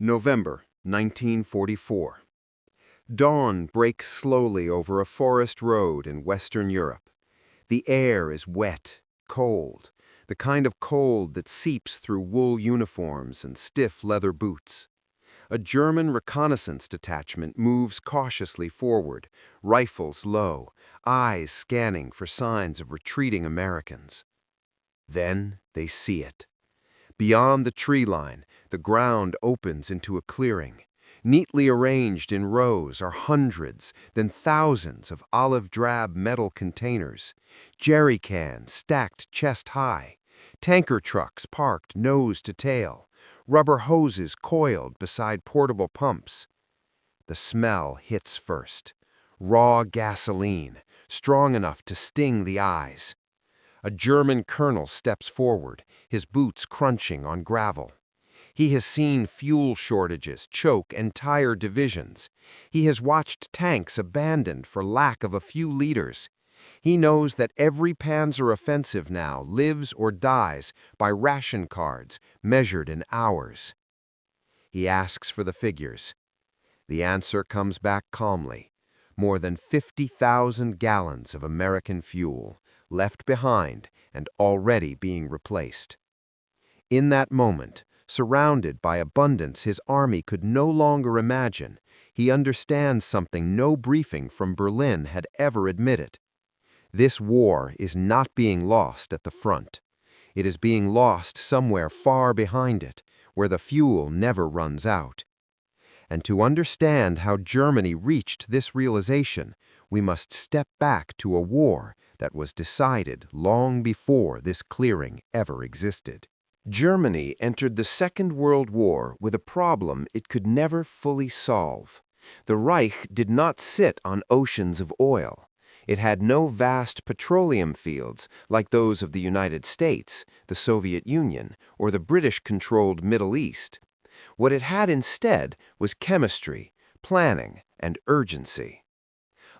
November 1944. Dawn breaks slowly over a forest road in Western Europe. The air is wet, cold, the kind of cold that seeps through wool uniforms and stiff leather boots. A German reconnaissance detachment moves cautiously forward, rifles low, eyes scanning for signs of retreating Americans. Then they see it. Beyond the tree line, the ground opens into a clearing. Neatly arranged in rows are hundreds, then thousands of olive-drab metal containers, jerry cans stacked chest-high, tanker trucks parked nose to tail, rubber hoses coiled beside portable pumps. The smell hits first. Raw gasoline, strong enough to sting the eyes. A German colonel steps forward, his boots crunching on gravel. He has seen fuel shortages choke entire divisions. He has watched tanks abandoned for lack of a few liters. He knows that every panzer offensive now lives or dies by ration cards measured in hours. He asks for the figures. The answer comes back calmly. More than 50,000 gallons of American fuel, left behind and already being replaced. In that moment, surrounded by abundance his army could no longer imagine, he understands something no briefing from Berlin had ever admitted. This war is not being lost at the front. It is being lost somewhere far behind it, where the fuel never runs out. And to understand how Germany reached this realization, we must step back to a war that was decided long before this clearing ever existed. Germany entered the Second World War with a problem it could never fully solve. The Reich did not sit on oceans of oil. It had no vast petroleum fields like those of the United States, the Soviet Union, or the British-controlled Middle East. What it had instead was chemistry, planning, and urgency.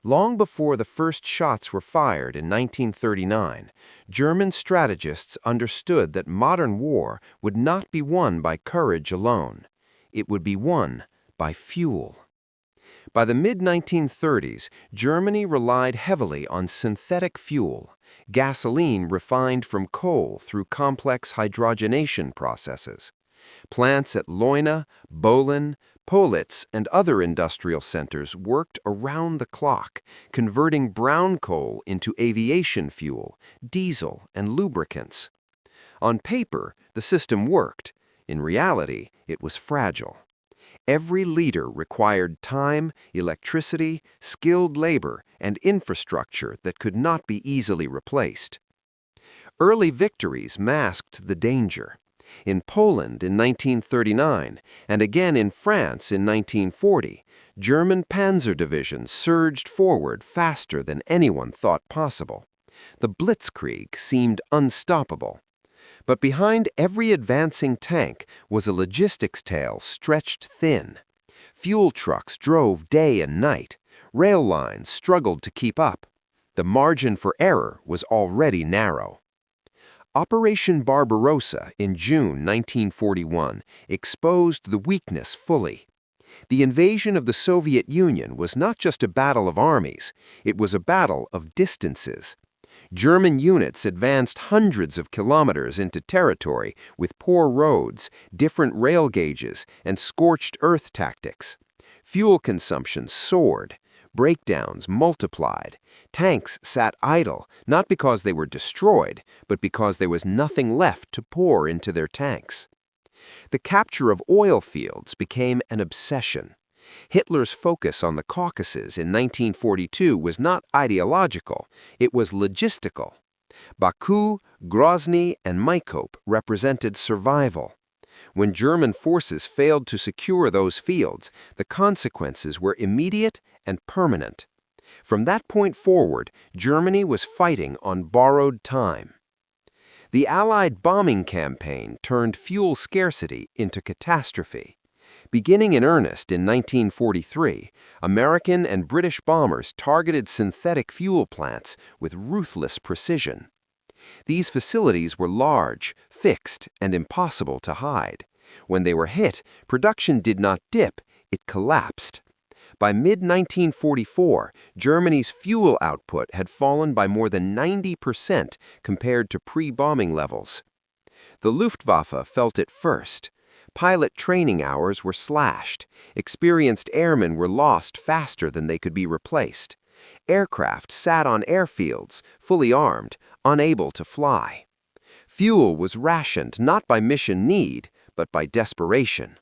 Long before the first shots were fired in 1939, German strategists understood that modern war would not be won by courage alone. It would be won by fuel. By the mid-1930s, Germany relied heavily on synthetic fuel, gasoline refined from coal through complex hydrogenation processes. Plants at Leuna, Bolin, Politz, and other industrial centers worked around the clock, converting brown coal into aviation fuel, diesel, and lubricants. On paper, the system worked. In reality, it was fragile. Every liter required time, electricity, skilled labor, and infrastructure that could not be easily replaced. Early victories masked the danger. In Poland in 1939, and again in France in 1940, German panzer divisions surged forward faster than anyone thought possible. The Blitzkrieg seemed unstoppable. But behind every advancing tank was a logistics tail stretched thin. Fuel trucks drove day and night. Rail lines struggled to keep up. The margin for error was already narrow. Operation Barbarossa in June 1941 exposed the weakness fully. The invasion of the Soviet Union was not just a battle of armies, it was a battle of distances. German units advanced hundreds of kilometers into territory with poor roads, different rail gauges, and scorched earth tactics. Fuel consumption soared. Breakdowns multiplied. Tanks sat idle, not because they were destroyed, but because there was nothing left to pour into their tanks. The capture of oil fields became an obsession. Hitler's focus on the Caucasus in 1942 was not ideological, it was logistical. Baku, Grozny, and Maikop represented survival. When German forces failed to secure those fields, the consequences were immediate and permanent. From that point forward, Germany was fighting on borrowed time. The Allied bombing campaign turned fuel scarcity into catastrophe. Beginning in earnest in 1943, American and British bombers targeted synthetic fuel plants with ruthless precision. These facilities were large, fixed, and impossible to hide. When they were hit, production did not dip, it collapsed. By mid-1944, Germany's fuel output had fallen by more than 90% compared to pre-bombing levels. The Luftwaffe felt it first. Pilot training hours were slashed. Experienced airmen were lost faster than they could be replaced. Aircraft sat on airfields, fully armed, unable to fly. Fuel was rationed not by mission need, but by desperation.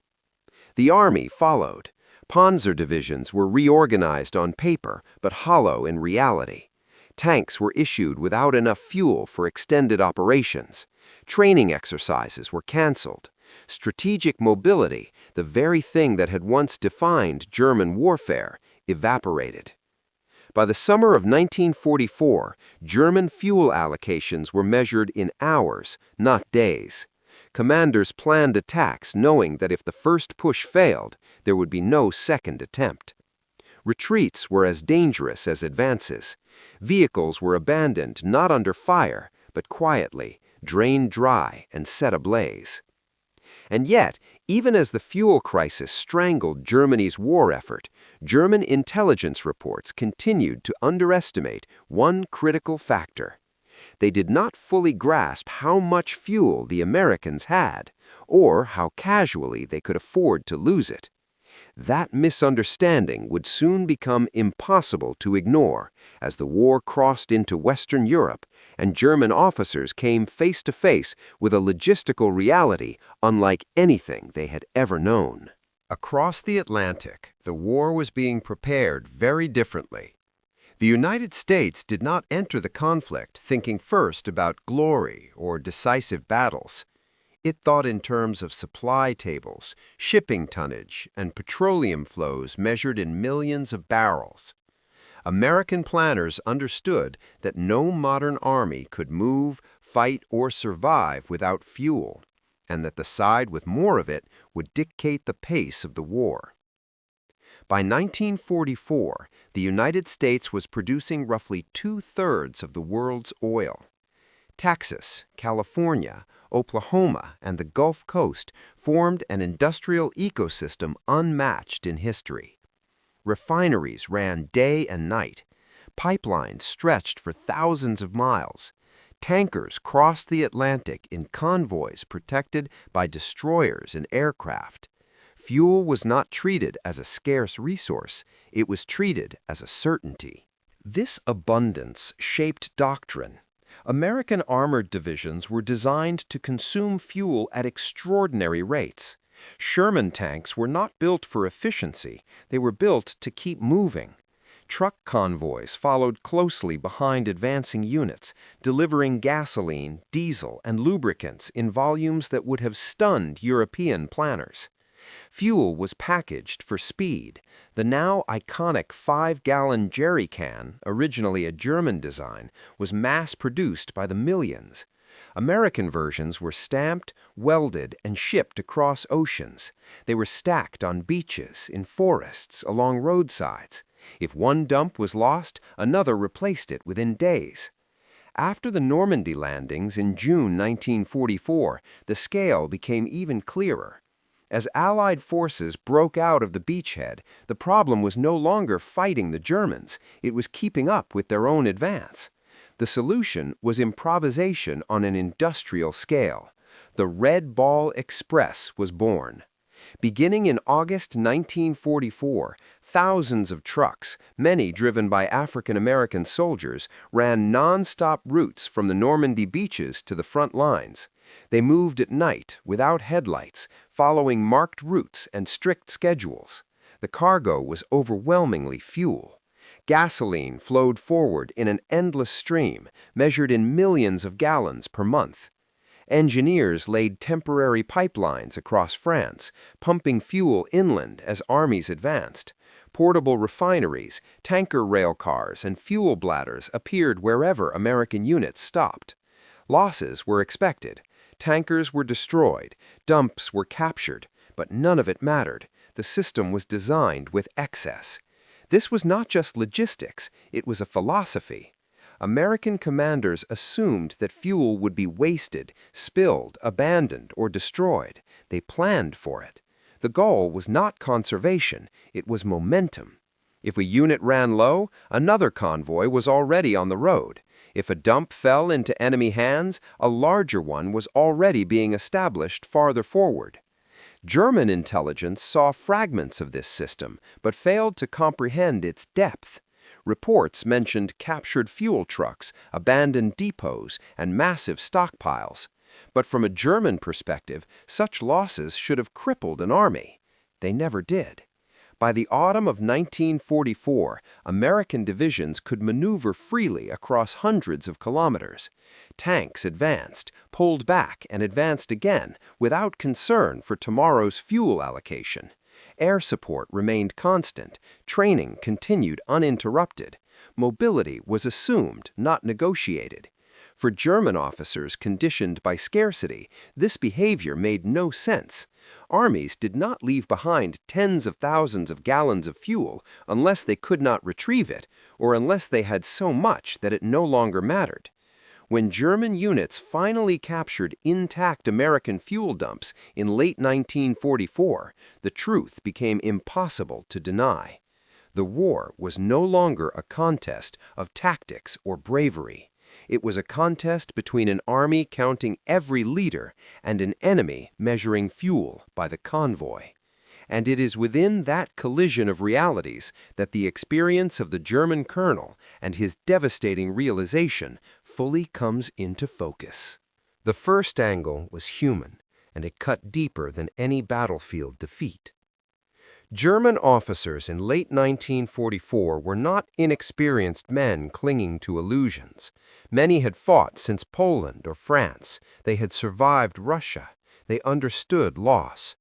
The army followed. Panzer divisions were reorganized on paper, but hollow in reality. Tanks were issued without enough fuel for extended operations. Training exercises were canceled. Strategic mobility, the very thing that had once defined German warfare, evaporated. By the summer of 1944, German fuel allocations were measured in hours, not days. Commanders planned attacks knowing that if the first push failed, there would be no second attempt. Retreats were as dangerous as advances. Vehicles were abandoned not under fire, but quietly, drained dry and set ablaze. And yet, even as the fuel crisis strangled Germany's war effort, German intelligence reports continued to underestimate one critical factor. They did not fully grasp how much fuel the Americans had, or how casually they could afford to lose it. That misunderstanding would soon become impossible to ignore as the war crossed into Western Europe and German officers came face to face with a logistical reality unlike anything they had ever known. Across the Atlantic, the war was being prepared very differently. The United States did not enter the conflict thinking first about glory or decisive battles. It thought in terms of supply tables, shipping tonnage, and petroleum flows measured in millions of barrels. American planners understood that no modern army could move, fight, or survive without fuel, and that the side with more of it would dictate the pace of the war. By 1944, the United States was producing roughly 2/3 of the world's oil. Texas, California, Oklahoma, and the Gulf Coast formed an industrial ecosystem unmatched in history. Refineries ran day and night. Pipelines stretched for thousands of miles. Tankers crossed the Atlantic in convoys protected by destroyers and aircraft. Fuel was not treated as a scarce resource, it was treated as a certainty. This abundance shaped doctrine. American armored divisions were designed to consume fuel at extraordinary rates. Sherman tanks were not built for efficiency, they were built to keep moving. Truck convoys followed closely behind advancing units, delivering gasoline, diesel, and lubricants in volumes that would have stunned European planners. Fuel was packaged for speed. The now iconic 5-gallon jerry can, originally a German design, was mass-produced by the millions. American versions were stamped, welded, and shipped across oceans. They were stacked on beaches, in forests, along roadsides. If one dump was lost, another replaced it within days. After the Normandy landings in June 1944, the scale became even clearer. As Allied forces broke out of the beachhead, the problem was no longer fighting the Germans, it was keeping up with their own advance. The solution was improvisation on an industrial scale. The Red Ball Express was born. Beginning in August 1944, thousands of trucks, many driven by African American soldiers, ran non-stop routes from the Normandy beaches to the front lines. They moved at night, without headlights, following marked routes and strict schedules. The cargo was overwhelmingly fuel. Gasoline flowed forward in an endless stream, measured in millions of gallons per month. Engineers laid temporary pipelines across France, pumping fuel inland as armies advanced. Portable refineries, tanker rail cars, and fuel bladders appeared wherever American units stopped. Losses were expected. Tankers were destroyed, dumps were captured, but none of it mattered. The system was designed with excess. This was not just logistics, it was a philosophy. American commanders assumed that fuel would be wasted, spilled, abandoned, or destroyed. They planned for it. The goal was not conservation, it was momentum. If a unit ran low, another convoy was already on the road. If a dump fell into enemy hands, a larger one was already being established farther forward. German intelligence saw fragments of this system, but failed to comprehend its depth. Reports mentioned captured fuel trucks, abandoned depots, and massive stockpiles. But from a German perspective, such losses should have crippled an army. They never did. By the autumn of 1944, American divisions could maneuver freely across hundreds of kilometers. Tanks advanced, pulled back, and advanced again without concern for tomorrow's fuel allocation. Air support remained constant, training continued uninterrupted. Mobility was assumed, not negotiated. For German officers conditioned by scarcity, this behavior made no sense. Armies did not leave behind tens of thousands of gallons of fuel unless they could not retrieve it, or unless they had so much that it no longer mattered. When German units finally captured intact American fuel dumps in late 1944, the truth became impossible to deny. The war was no longer a contest of tactics or bravery. It was a contest between an army counting every liter and an enemy measuring fuel by the convoy. And it is within that collision of realities that the experience of the German colonel and his devastating realization fully comes into focus. The first angle was human, and it cut deeper than any battlefield defeat. German officers in late 1944 were not inexperienced men clinging to illusions. Many had fought since Poland or France. They had survived Russia. They understood loss.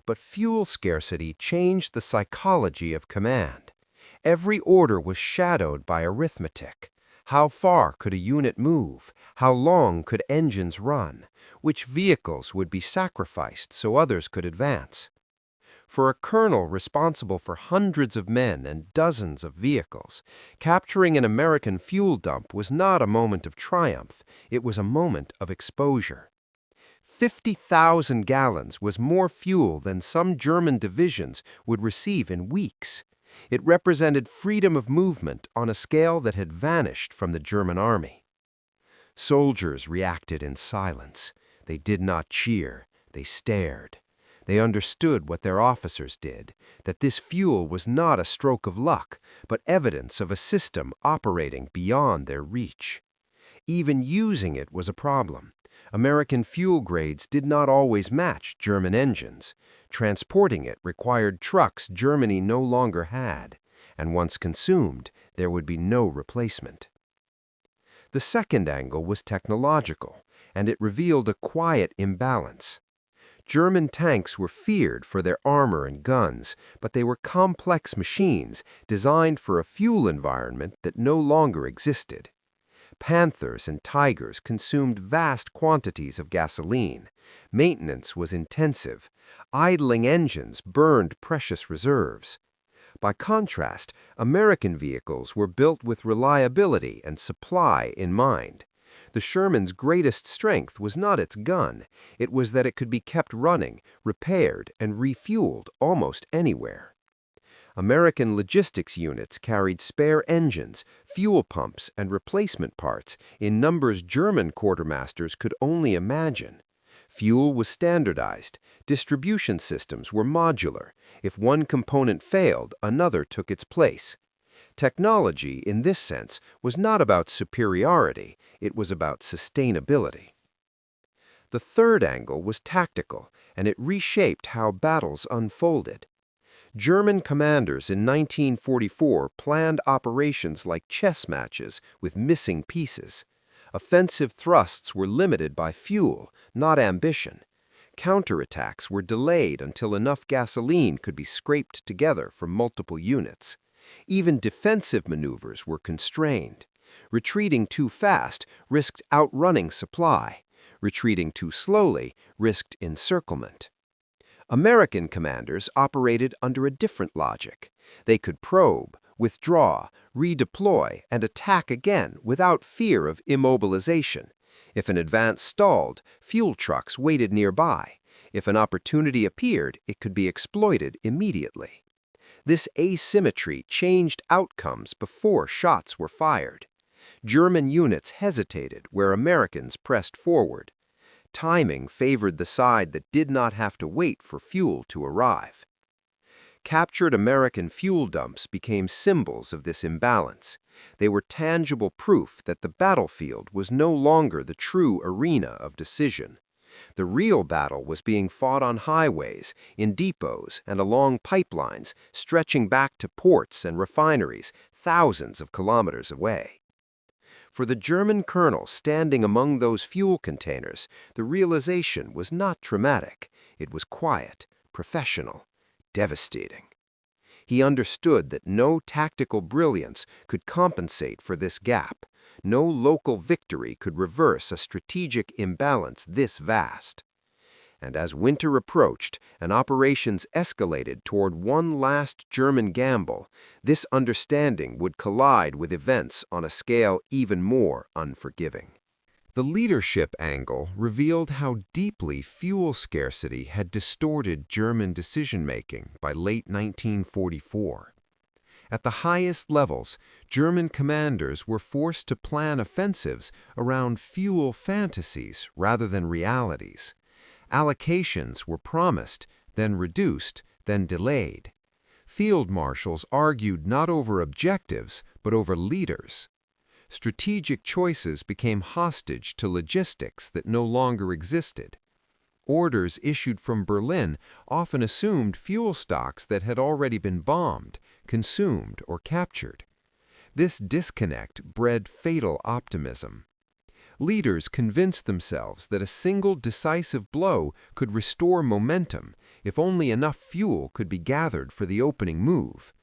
But fuel scarcity changed the psychology of command. Every order was shadowed by arithmetic. How far could a unit move? How long could engines run? Which vehicles would be sacrificed so others could advance? For a colonel responsible for hundreds of men and dozens of vehicles, capturing an American fuel dump was not a moment of triumph, it was a moment of exposure. 50,000 gallons was more fuel than some German divisions would receive in weeks. It represented freedom of movement on a scale that had vanished from the German army. Soldiers reacted in silence. They did not cheer, they stared. They understood what their officers did, that this fuel was not a stroke of luck, but evidence of a system operating beyond their reach. Even using it was a problem. American fuel grades did not always match German engines. Transporting it required trucks Germany no longer had, and once consumed, there would be no replacement. The second angle was technological, and it revealed a quiet imbalance. German tanks were feared for their armor and guns, but they were complex machines designed for a fuel environment that no longer existed. Panthers and Tigers consumed vast quantities of gasoline. Maintenance was intensive. Idling engines burned precious reserves. By contrast, American vehicles were built with reliability and supply in mind. The Sherman's greatest strength was not its gun, it was that it could be kept running, repaired, and refueled almost anywhere. American logistics units carried spare engines, fuel pumps, and replacement parts in numbers German quartermasters could only imagine. Fuel was standardized, distribution systems were modular. If one component failed, another took its place. Technology, in this sense, was not about superiority, it was about sustainability. The third angle was tactical, and it reshaped how battles unfolded. German commanders in 1944 planned operations like chess matches with missing pieces. Offensive thrusts were limited by fuel, not ambition. Counterattacks were delayed until enough gasoline could be scraped together from multiple units. Even defensive maneuvers were constrained. Retreating too fast risked outrunning supply. Retreating too slowly risked encirclement. American commanders operated under a different logic. They could probe, withdraw, redeploy, and attack again without fear of immobilization. If an advance stalled, fuel trucks waited nearby. If an opportunity appeared, it could be exploited immediately. This asymmetry changed outcomes before shots were fired. German units hesitated where Americans pressed forward. Timing favored the side that did not have to wait for fuel to arrive. Captured American fuel dumps became symbols of this imbalance. They were tangible proof that the battlefield was no longer the true arena of decision. The real battle was being fought on highways, in depots, and along pipelines stretching back to ports and refineries thousands of kilometers away. For the German colonel standing among those fuel containers, the realization was not traumatic. It was quiet, professional, devastating. He understood that no tactical brilliance could compensate for this gap. No local victory could reverse a strategic imbalance this vast. And as winter approached and operations escalated toward one last German gamble, this understanding would collide with events on a scale even more unforgiving. The leadership angle revealed how deeply fuel scarcity had distorted German decision-making by late 1944. At the highest levels, German commanders were forced to plan offensives around fuel fantasies rather than realities. Allocations were promised, then reduced, then delayed. Field marshals argued not over objectives, but over leaders. Strategic choices became hostage to logistics that no longer existed. Orders issued from Berlin often assumed fuel stocks that had already been bombed, consumed, or captured. This disconnect bred fatal optimism. Leaders convinced themselves that a single decisive blow could restore momentum if only enough fuel could be gathered for the opening move.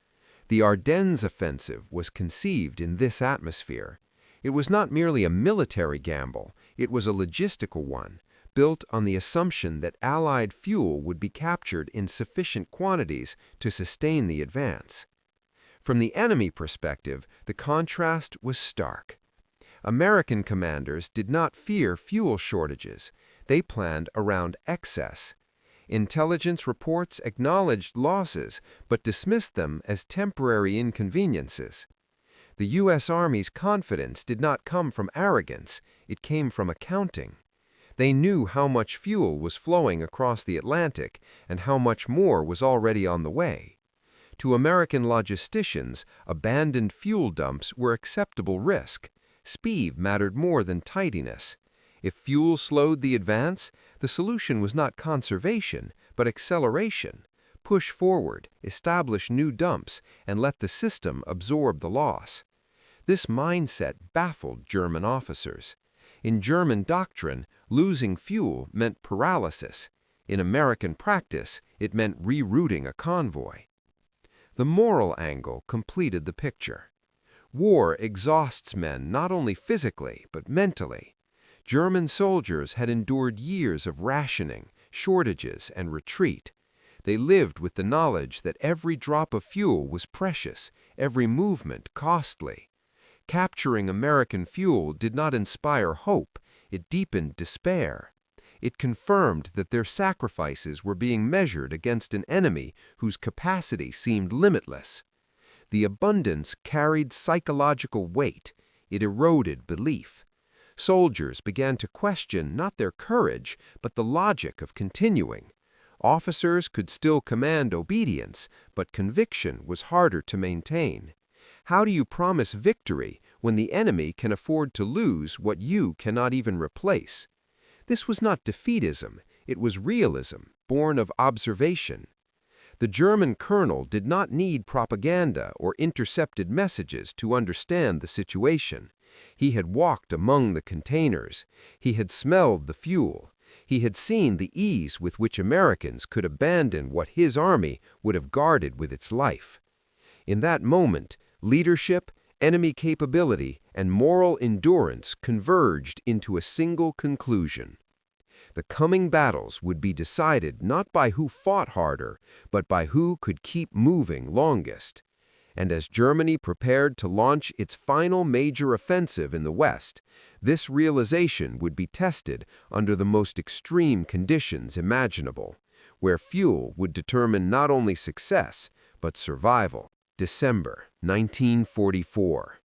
The Ardennes offensive was conceived in this atmosphere. It was not merely a military gamble, it was a logistical one, built on the assumption that Allied fuel would be captured in sufficient quantities to sustain the advance. From the enemy perspective, the contrast was stark. American commanders did not fear fuel shortages. They planned around excess. Intelligence reports acknowledged losses, but dismissed them as temporary inconveniences. The U.S. Army's confidence did not come from arrogance, it came from accounting. They knew how much fuel was flowing across the Atlantic and how much more was already on the way. To American logisticians, abandoned fuel dumps were acceptable risk. Speed mattered more than tidiness. If fuel slowed the advance, the solution was not conservation, but acceleration. Push forward, establish new dumps, and let the system absorb the loss. This mindset baffled German officers. In German doctrine, losing fuel meant paralysis. In American practice, it meant rerouting a convoy. The moral angle completed the picture. War exhausts men not only physically, but mentally. German soldiers had endured years of rationing, shortages, and retreat. They lived with the knowledge that every drop of fuel was precious, every movement costly. Capturing American fuel did not inspire hope, it deepened despair. It confirmed that their sacrifices were being measured against an enemy whose capacity seemed limitless. The abundance carried psychological weight. It eroded belief. Soldiers began to question not their courage, but the logic of continuing. Officers could still command obedience, but conviction was harder to maintain. How do you promise victory when the enemy can afford to lose what you cannot even replace? This was not defeatism, it was realism, born of observation. The German colonel did not need propaganda or intercepted messages to understand the situation. He had walked among the containers. He had smelled the fuel. He had seen the ease with which Americans could abandon what his army would have guarded with its life. In that moment, leadership, enemy capability, and moral endurance converged into a single conclusion. The coming battles would be decided not by who fought harder, but by who could keep moving longest. And as Germany prepared to launch its final major offensive in the West, this realization would be tested under the most extreme conditions imaginable, where fuel would determine not only success, but survival. December 1944.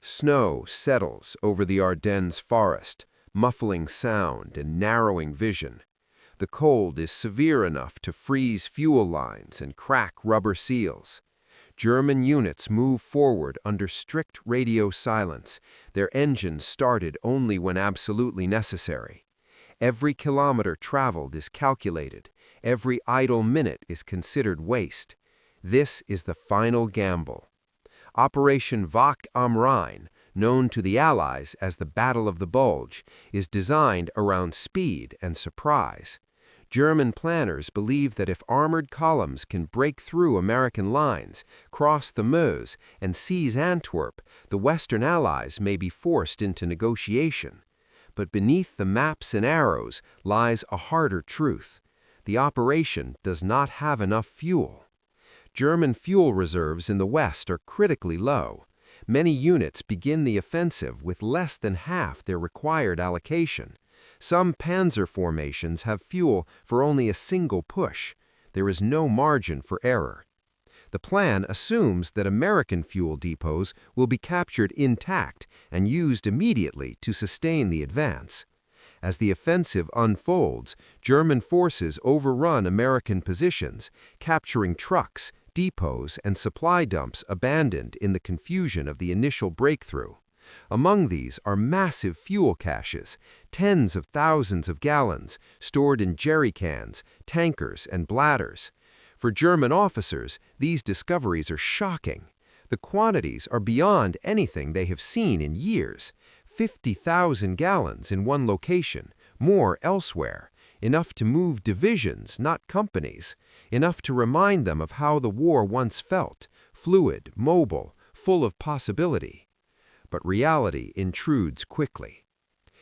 Snow settles over the Ardennes forest, muffling sound and narrowing vision. The cold is severe enough to freeze fuel lines and crack rubber seals. German units move forward under strict radio silence, their engines started only when absolutely necessary. Every kilometer traveled is calculated, every idle minute is considered waste. This is the final gamble. Operation Wacht am Rhein, known to the Allies as the Battle of the Bulge, is designed around speed and surprise. German planners believe that if armored columns can break through American lines, cross the Meuse, and seize Antwerp, the Western Allies may be forced into negotiation. But beneath the maps and arrows lies a harder truth. The operation does not have enough fuel. German fuel reserves in the West are critically low. Many units begin the offensive with less than half their required allocation. Some panzer formations have fuel for only a single push. There is no margin for error. The plan assumes that American fuel depots will be captured intact and used immediately to sustain the advance. As the offensive unfolds, German forces overrun American positions, capturing trucks, depots, and supply dumps abandoned in the confusion of the initial breakthrough. Among these are massive fuel caches, tens of thousands of gallons, stored in jerry cans, tankers, and bladders. For German officers, these discoveries are shocking. The quantities are beyond anything they have seen in years. 50,000 gallons in one location, more elsewhere. Enough to move divisions, not companies. Enough to remind them of how the war once felt, fluid, mobile, full of possibility. But reality intrudes quickly.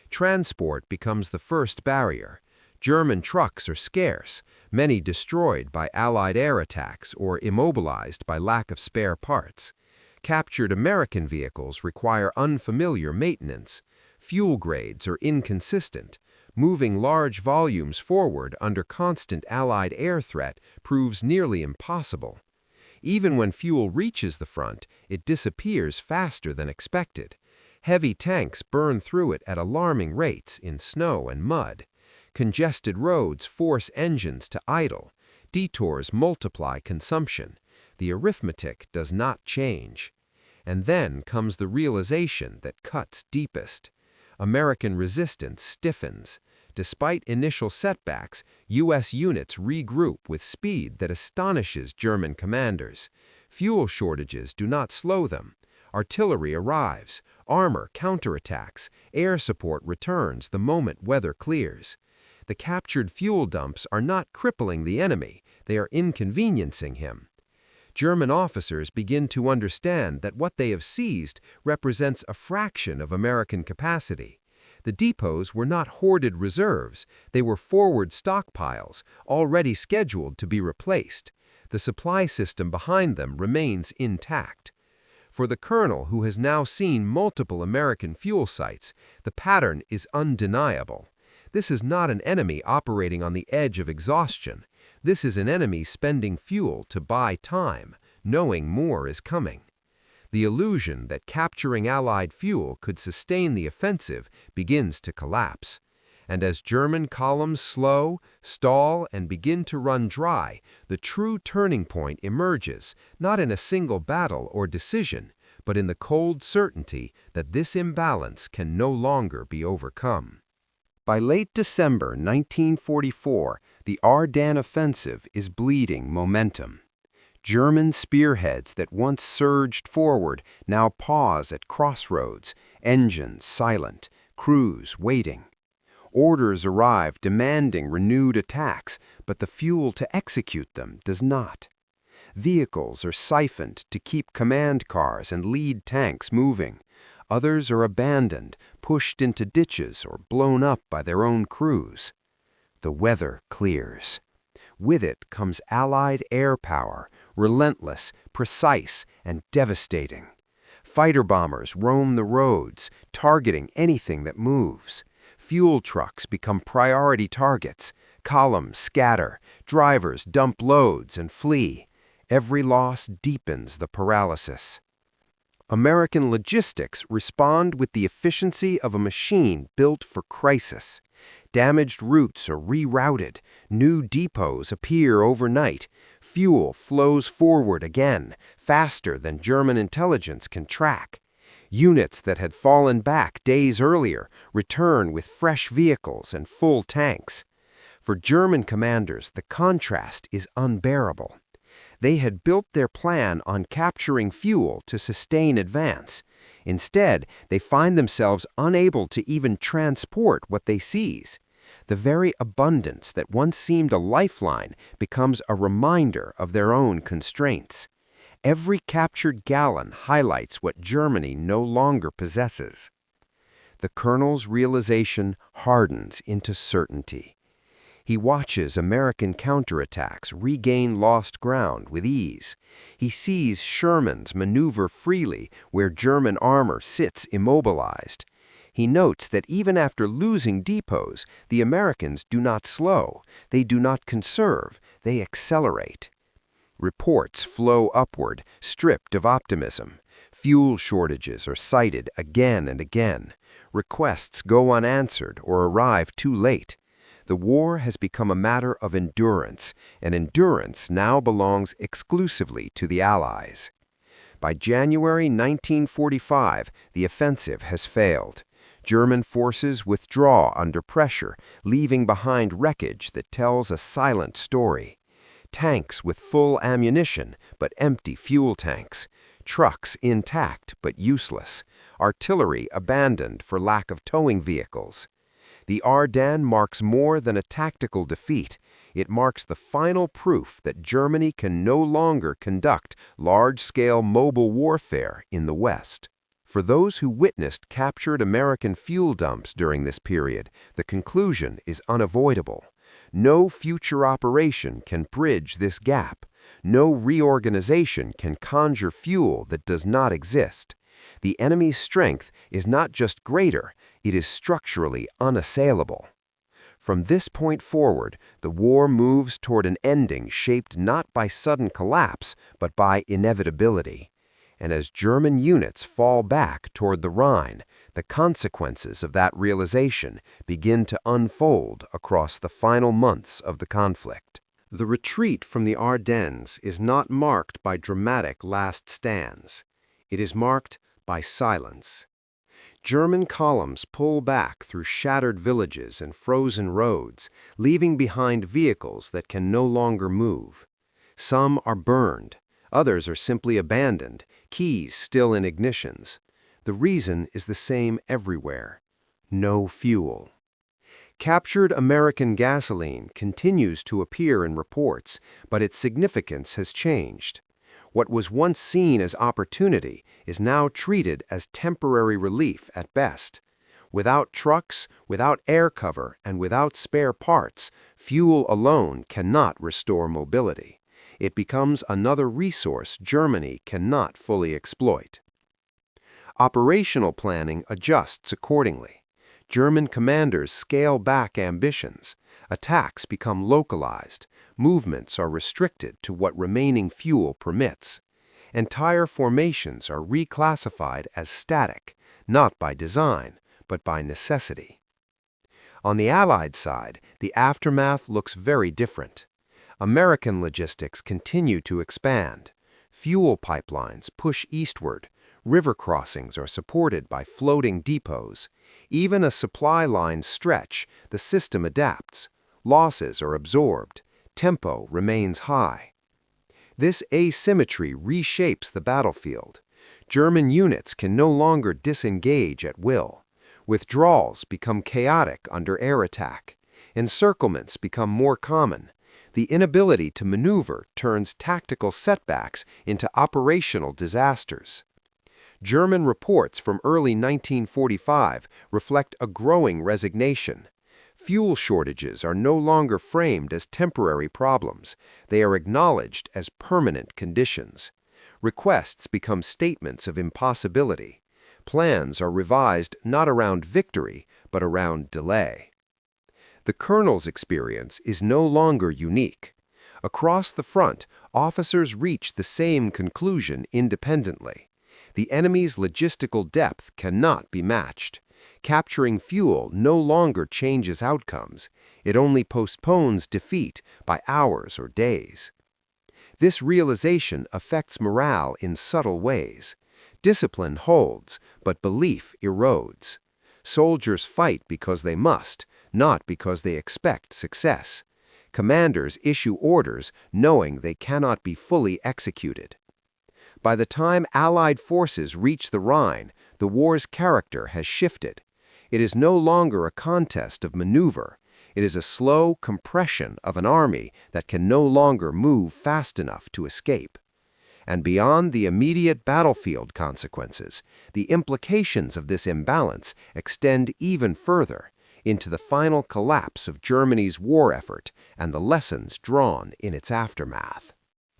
Transport becomes the first barrier. German trucks are scarce, many destroyed by Allied air attacks or immobilized by lack of spare parts. Captured American vehicles require unfamiliar maintenance. Fuel grades are inconsistent. Moving large volumes forward under constant Allied air threat proves nearly impossible. Even when fuel reaches the front, it disappears faster than expected. Heavy tanks burn through it at alarming rates in snow and mud. Congested roads force engines to idle. Detours multiply consumption. The arithmetic does not change. And then comes the realization that cuts deepest. American resistance stiffens. Despite initial setbacks, U.S. units regroup with speed that astonishes German commanders. Fuel shortages do not slow them. Artillery arrives, armor counterattacks, air support returns the moment weather clears. The captured fuel dumps are not crippling the enemy, they are inconveniencing him. German officers begin to understand that what they have seized represents a fraction of American capacity. The depots were not hoarded reserves, they were forward stockpiles, already scheduled to be replaced. The supply system behind them remains intact. For the colonel, who has now seen multiple American fuel sites, the pattern is undeniable. This is not an enemy operating on the edge of exhaustion. This is an enemy spending fuel to buy time, knowing more is coming. The illusion that capturing Allied fuel could sustain the offensive begins to collapse. And as German columns slow, stall, and begin to run dry, the true turning point emerges, not in a single battle or decision, but in the cold certainty that this imbalance can no longer be overcome. By late December 1944, the Ardennes offensive is bleeding momentum. German spearheads that once surged forward now pause at crossroads, engines silent, crews waiting. Orders arrive demanding renewed attacks, but the fuel to execute them does not. Vehicles are siphoned to keep command cars and lead tanks moving. Others are abandoned, pushed into ditches, or blown up by their own crews. The weather clears. With it comes Allied air power, relentless, precise, and devastating. Fighter bombers roam the roads, targeting anything that moves. Fuel trucks become priority targets. Columns scatter, drivers dump loads and flee. Every loss deepens the paralysis. American logistics respond with the efficiency of a machine built for crisis. Damaged routes are rerouted, new depots appear overnight, fuel flows forward again, faster than German intelligence can track. Units that had fallen back days earlier return with fresh vehicles and full tanks. For German commanders, the contrast is unbearable. They had built their plan on capturing fuel to sustain advance. Instead, they find themselves unable to even transport what they seize. The very abundance that once seemed a lifeline becomes a reminder of their own constraints. Every captured gallon highlights what Germany no longer possesses. The colonel's realization hardens into certainty. He watches American counterattacks regain lost ground with ease. He sees Sherman's maneuver freely where German armor sits immobilized. He notes that even after losing depots, the Americans do not slow, they do not conserve, they accelerate. Reports flow upward, stripped of optimism. Fuel shortages are cited again and again. Requests go unanswered or arrive too late. The war has become a matter of endurance, and endurance now belongs exclusively to the Allies. By January 1945, the offensive has failed. German forces withdraw under pressure, leaving behind wreckage that tells a silent story. Tanks with full ammunition, but empty fuel tanks. Trucks intact, but useless. Artillery abandoned for lack of towing vehicles. The Ardennes marks more than a tactical defeat. It marks the final proof that Germany can no longer conduct large-scale mobile warfare in the West. For those who witnessed captured American fuel dumps during this period, the conclusion is unavoidable. No future operation can bridge this gap. No reorganization can conjure fuel that does not exist. The enemy's strength is not just greater, it is structurally unassailable. From this point forward, the war moves toward an ending shaped not by sudden collapse, but by inevitability. And as German units fall back toward the Rhine, the consequences of that realization begin to unfold across the final months of the conflict. The retreat from the Ardennes is not marked by dramatic last stands. It is marked by silence. German columns pull back through shattered villages and frozen roads, leaving behind vehicles that can no longer move. Some are burned, others are simply abandoned, keys still in ignitions. The reason is the same everywhere: no fuel. Captured American gasoline continues to appear in reports, but its significance has changed. What was once seen as opportunity is now treated as temporary relief at best. Without trucks, without air cover, and without spare parts, fuel alone cannot restore mobility. It becomes another resource Germany cannot fully exploit. Operational planning adjusts accordingly. German commanders scale back ambitions. Attacks become localized. Movements are restricted to what remaining fuel permits. Entire formations are reclassified as static, not by design, but by necessity. On the Allied side, the aftermath looks very different. American logistics continue to expand. Fuel pipelines push eastward. River crossings are supported by floating depots. Even as supply lines stretch, the system adapts. Losses are absorbed. Tempo remains high. This asymmetry reshapes the battlefield. German units can no longer disengage at will. Withdrawals become chaotic under air attack. Encirclements become more common. The inability to maneuver turns tactical setbacks into operational disasters. German reports from early 1945 reflect a growing resignation. Fuel shortages are no longer framed as temporary problems. They are acknowledged as permanent conditions. Requests become statements of impossibility. Plans are revised not around victory, but around delay. The colonel's experience is no longer unique. Across the front, officers reach the same conclusion independently. The enemy's logistical depth cannot be matched. Capturing fuel no longer changes outcomes. It only postpones defeat by hours or days. This realization affects morale in subtle ways. Discipline holds, but belief erodes. Soldiers fight because they must, not because they expect success. Commanders issue orders knowing they cannot be fully executed. By the time Allied forces reach the Rhine, the war's character has shifted. It is no longer a contest of maneuver. It is a slow compression of an army that can no longer move fast enough to escape. And beyond the immediate battlefield consequences, the implications of this imbalance extend even further into the final collapse of Germany's war effort and the lessons drawn in its aftermath.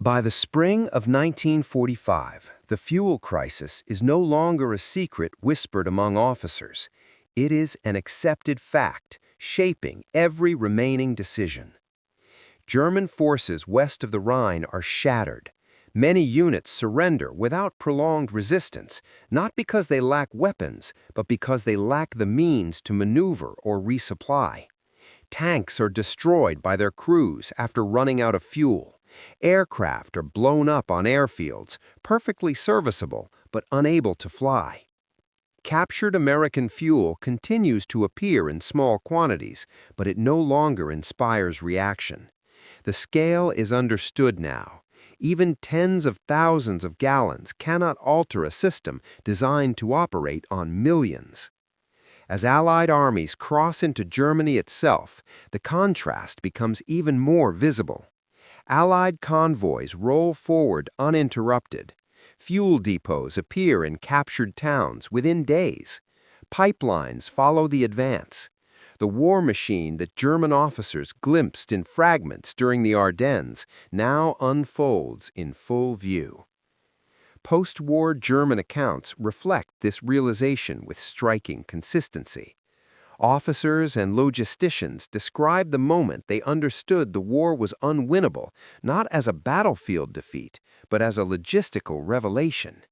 By the spring of 1945, the fuel crisis is no longer a secret whispered among officers. It is an accepted fact, shaping every remaining decision. German forces west of the Rhine are shattered. Many units surrender without prolonged resistance, not because they lack weapons, but because they lack the means to maneuver or resupply. Tanks are destroyed by their crews after running out of fuel. Aircraft are blown up on airfields, perfectly serviceable but unable to fly. Captured American fuel continues to appear in small quantities, but it no longer inspires reaction. The scale is understood now. Even tens of thousands of gallons cannot alter a system designed to operate on millions. As Allied armies cross into Germany itself, the contrast becomes even more visible. Allied convoys roll forward uninterrupted. Fuel depots appear in captured towns within days. Pipelines follow the advance. The war machine that German officers glimpsed in fragments during the Ardennes now unfolds in full view. Post-war German accounts reflect this realization with striking consistency. Officers and logisticians describe the moment they understood the war was unwinnable, not as a battlefield defeat, but as a logistical revelation.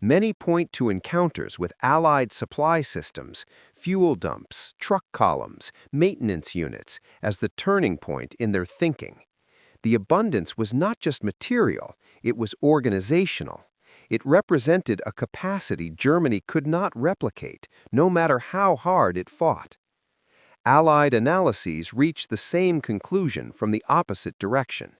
Many point to encounters with Allied supply systems, fuel dumps, truck columns, maintenance units as the turning point in their thinking. The abundance was not just material, it was organizational. It represented a capacity Germany could not replicate, no matter how hard it fought. Allied analyses reached the same conclusion from the opposite direction.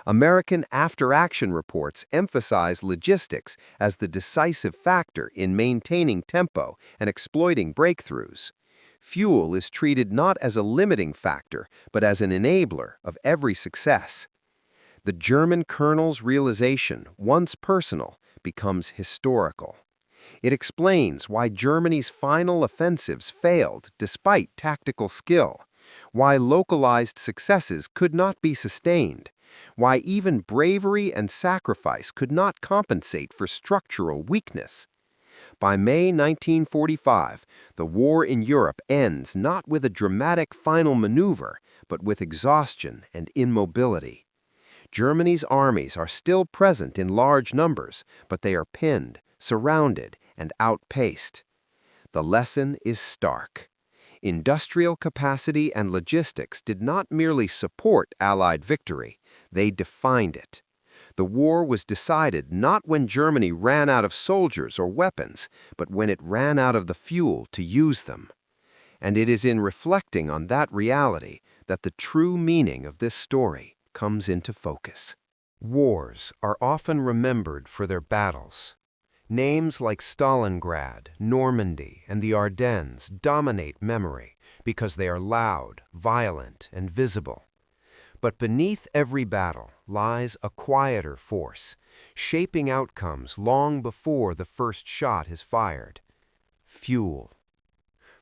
American after-action reports emphasize logistics as the decisive factor in maintaining tempo and exploiting breakthroughs. Fuel is treated not as a limiting factor, but as an enabler of every success. The German colonel's realization, once personal, becomes historical. It explains why Germany's final offensives failed despite tactical skill, why localized successes could not be sustained, why even bravery and sacrifice could not compensate for structural weakness. By May 1945, the war in Europe ends not with a dramatic final maneuver, but with exhaustion and immobility. Germany's armies are still present in large numbers, but they are pinned, surrounded, and outpaced. The lesson is stark. Industrial capacity and logistics did not merely support Allied victory, they defined it. The war was decided not when Germany ran out of soldiers or weapons, but when it ran out of the fuel to use them. And it is in reflecting on that reality that the true meaning of this story comes into focus. Wars are often remembered for their battles. Names like Stalingrad, Normandy, and the Ardennes dominate memory because they are loud, violent, and visible. But beneath every battle lies a quieter force, shaping outcomes long before the first shot is fired. Fuel.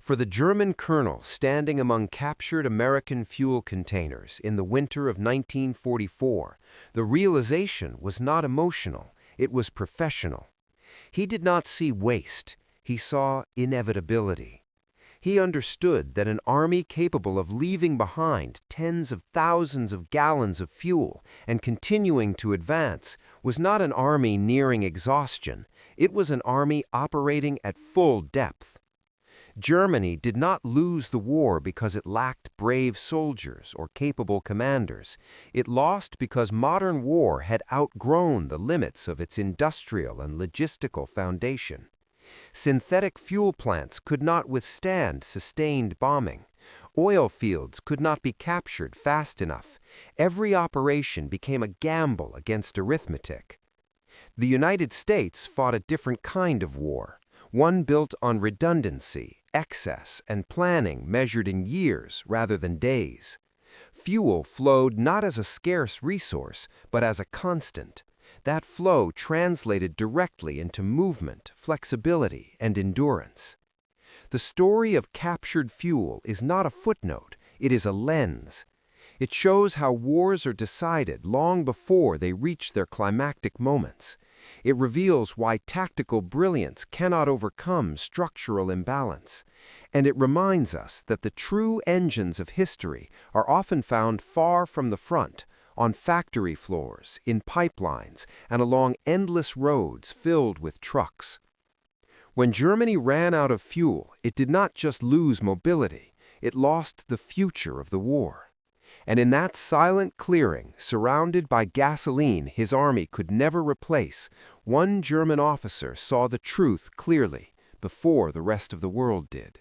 For the German colonel standing among captured American fuel containers in the winter of 1944, the realization was not emotional, it was professional. He did not see waste, he saw inevitability. He understood that an army capable of leaving behind tens of thousands of gallons of fuel and continuing to advance was not an army nearing exhaustion, it was an army operating at full depth. Germany did not lose the war because it lacked brave soldiers or capable commanders. It lost because modern war had outgrown the limits of its industrial and logistical foundation. Synthetic fuel plants could not withstand sustained bombing. Oil fields could not be captured fast enough. Every operation became a gamble against arithmetic. The United States fought a different kind of war, one built on redundancy, excess, and planning measured in years rather than days. Fuel flowed not as a scarce resource, but as a constant. That flow translated directly into movement, flexibility, and endurance. The story of captured fuel is not a footnote, it is a lens. It shows how wars are decided long before they reach their climactic moments. It reveals why tactical brilliance cannot overcome structural imbalance. And it reminds us that the true engines of history are often found far from the front, on factory floors, in pipelines, and along endless roads filled with trucks. When Germany ran out of fuel, it did not just lose mobility, it lost the future of the war. And in that silent clearing, surrounded by gasoline his army could never replace, one German officer saw the truth clearly, before the rest of the world did.